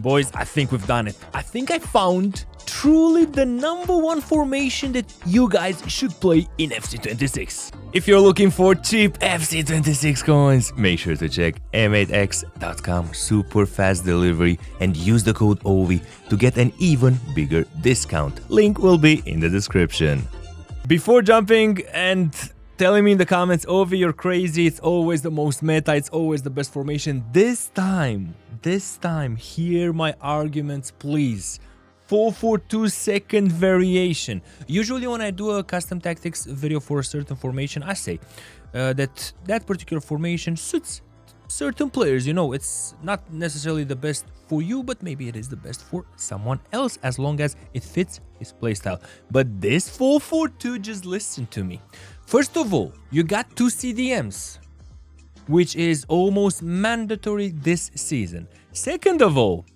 Boys, I think we've done it. I think I found truly the #1 formation that you guys should play in FC26. If you're looking for cheap FC26 coins, make sure to check m8x.com, super fast delivery, and use the code OVI to get an even bigger discount. Link will be in the description. Before jumping and telling me in the comments, Ovi, you're crazy, it's always the most meta, it's always the best formation. This time, hear my arguments, please. 4-4-2 second variation. Usually when I do a custom tactics video for a certain formation, I say that particular formation suits certain players. You know, it's not necessarily the best for you, but maybe it is the best for someone else as long as it fits his playstyle. But this 4-4-2, just listen to me. First of all, you got 2 CDMs, which is almost mandatory this season. Second of all,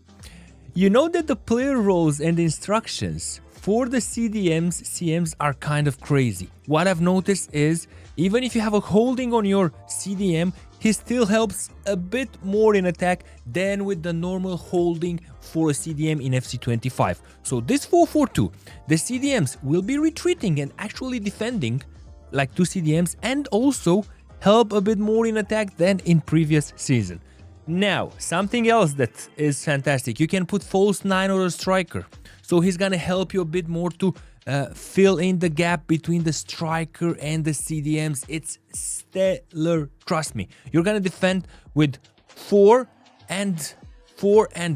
you know that the player roles and instructions for the CMs are kind of crazy. What I've noticed is, even if you have a holding on your CDM, he still helps a bit more in attack than with the normal holding for a CDM in FC25. So this 4-4-2, the CDMs will be retreating and actually defending like 2 CDMs, and also help a bit more in attack than in previous season. Now, something else that is fantastic, you can put false 9 or a striker. So he's gonna help you a bit more to fill in the gap between the striker and the CDMs. It's stellar, trust me. You're gonna defend with 4 and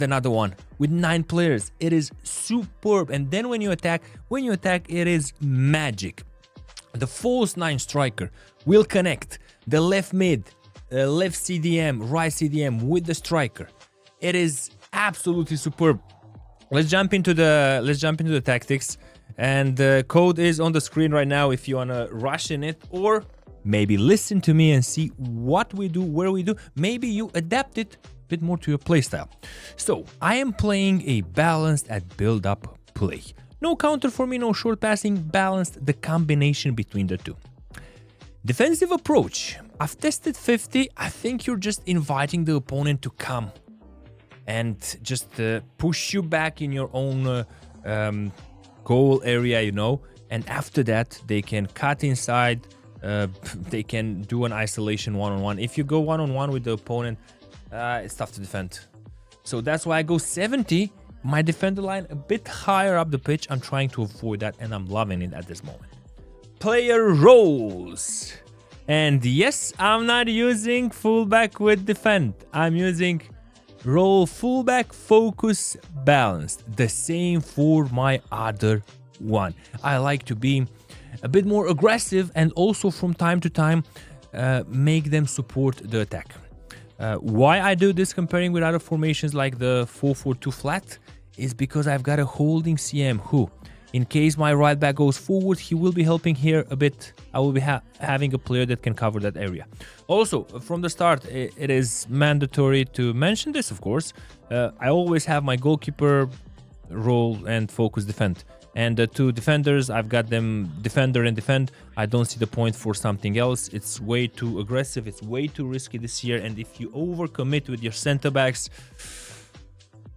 another one with 9 players. It is superb. And then when you attack, it is magic. The false 9 striker will connect the left mid, left CDM, right CDM with the striker. It is absolutely superb. Let's jump into the tactics, and the code is on the screen right now if you wanna rush in it, or maybe listen to me and see what we do, where we do. Maybe you adapt it a bit more to your playstyle. So I am playing a balanced and build-up play. No counter for me, no short passing, balanced, the combination between the two. Defensive approach. I've tested 50. I think you're just inviting the opponent to come and just push you back in your own goal area, you know. And after that, they can cut inside. They can do an isolation one-on-one. If you go one-on-one with the opponent, it's tough to defend. So that's why I go 70. My defender line a bit higher up the pitch. I'm trying to avoid that, and I'm loving it at this moment. Player roles. And yes, I'm not using fullback with defend. I'm using role fullback, focus, balanced. The same for my other one. I like to be a bit more aggressive and also from time to time make them support the attack. Why I do this comparing with other formations like the 4-4-2 flat is because I've got a holding CM who, in case my right back goes forward, he will be helping here a bit. I will be having a player that can cover that area. Also, from the start, it is mandatory to mention this, of course. I always have my goalkeeper role and focus defend. And the 2 defenders, I've got them defender and defend. I don't see the point for something else. It's way too aggressive. It's way too risky this year. And if you overcommit with your center backs,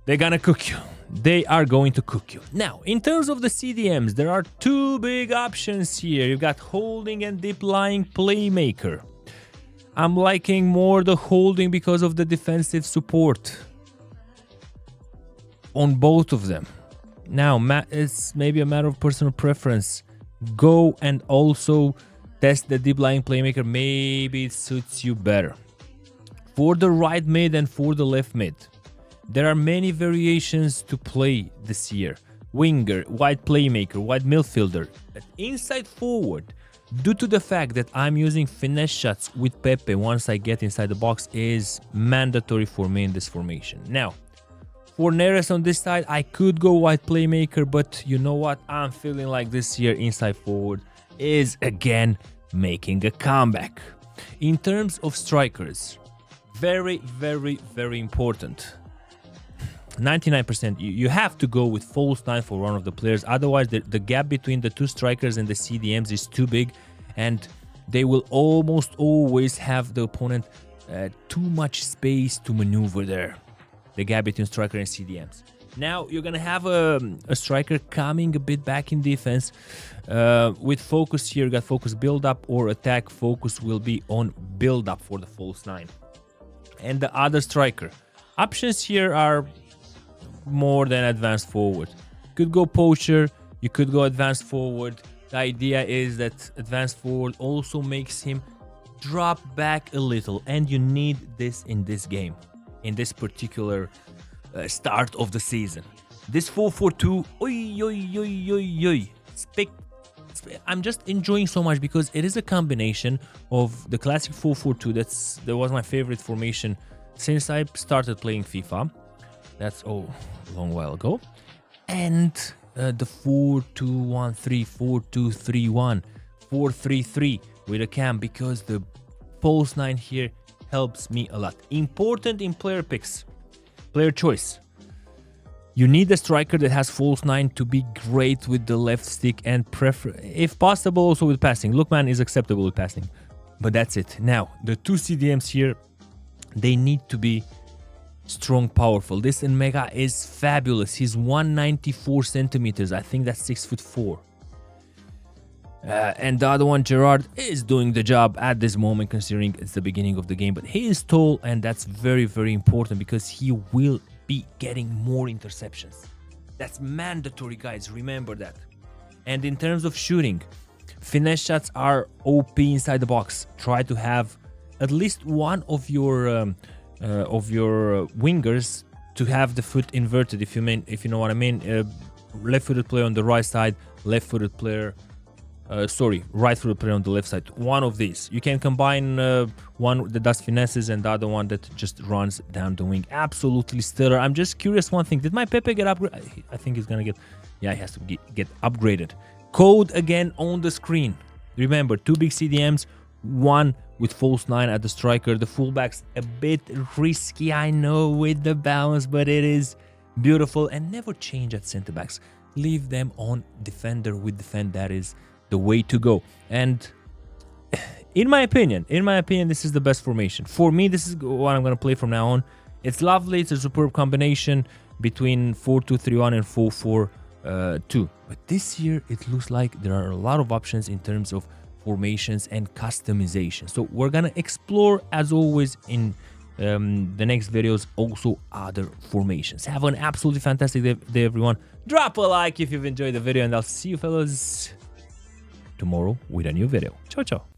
they're gonna cook you. They are going to cook you. Now, in terms of the CDMs, there are 2 big options here. You've got holding and deep lying playmaker. I'm liking more the holding because of the defensive support on both of them. Now, it's maybe a matter of personal preference. Go and also test the deep lying playmaker. Maybe it suits you better. For the right mid and for the left mid, there are many variations to play this year. Winger, wide playmaker, wide midfielder, inside forward. Due to the fact that I'm using finesse shots with Pepe once I get inside the box is mandatory for me in this formation. Now, for Neres on this side, I could go wide playmaker, but you know what? I'm feeling like this year inside forward is again making a comeback. In terms of strikers, very, very, very important. 99%, you have to go with false 9 for one of the players. Otherwise, the gap between the 2 strikers and the CDMs is too big, and they will almost always have the opponent too much space to maneuver there. the gap between striker and CDMs. Now you're gonna have a striker coming a bit back in defense. With focus here, you got focus build up or attack. Focus will be on build up for the false 9. And the other striker options here are more than advanced forward. You could go poacher, you could go advanced forward. The idea is that advanced forward also makes him drop back a little, and you need this in this game, in this particular start of the season. This 4-4-2, I'm just enjoying so much because it is a combination of the classic 4-4-2. That was my favorite formation since I started playing FIFA. That's a long while ago. And the 4-2-1-3, 4-2-3-1, 4-3-3 with a cam, because the false 9 here helps me a lot. Important in player picks, player choice. You need a striker that has false 9 to be great with the left stick and if possible also with passing. Lookman is acceptable with passing, but that's it. Now, the two CDMs here, they need to be strong, powerful. This Mega is fabulous. He's 194 centimeters. I think that's 6'4". And the other one, Gerard, is doing the job at this moment considering it's the beginning of the game. But he is tall, and that's very, very important because he will be getting more interceptions. That's mandatory, guys. Remember that. And in terms of shooting, finesse shots are OP inside the box. Try to have at least one of your wingers to have the foot inverted, if you know what I mean. Left-footed player on the right side, right-footed player on the left side. One of these. You can combine one that does finesses and the other one that just runs down the wing. Absolutely stellar. I'm just curious one thing. Did my Pepe get upgraded? I think he's gonna get... Yeah, he has to get upgraded. Code again on the screen. Remember, 2 big CDMs, 1 with false 9 at the striker. The fullback's a bit risky, I know, with the balance, but it is beautiful. And never change at center backs. Leave them on defender with defend. That is the way to go. And in my opinion, this is the best formation. For me, this is what I'm going to play from now on. It's lovely. It's a superb combination between 4-2-3-1 and 4-4-2. But this year, it looks like there are a lot of options in terms of formations and customization. So we're going to explore, as always, in the next videos, also other formations. Have an absolutely fantastic day, everyone. Drop a like if you've enjoyed the video, and I'll see you fellas tomorrow with a new video. Ciao, ciao.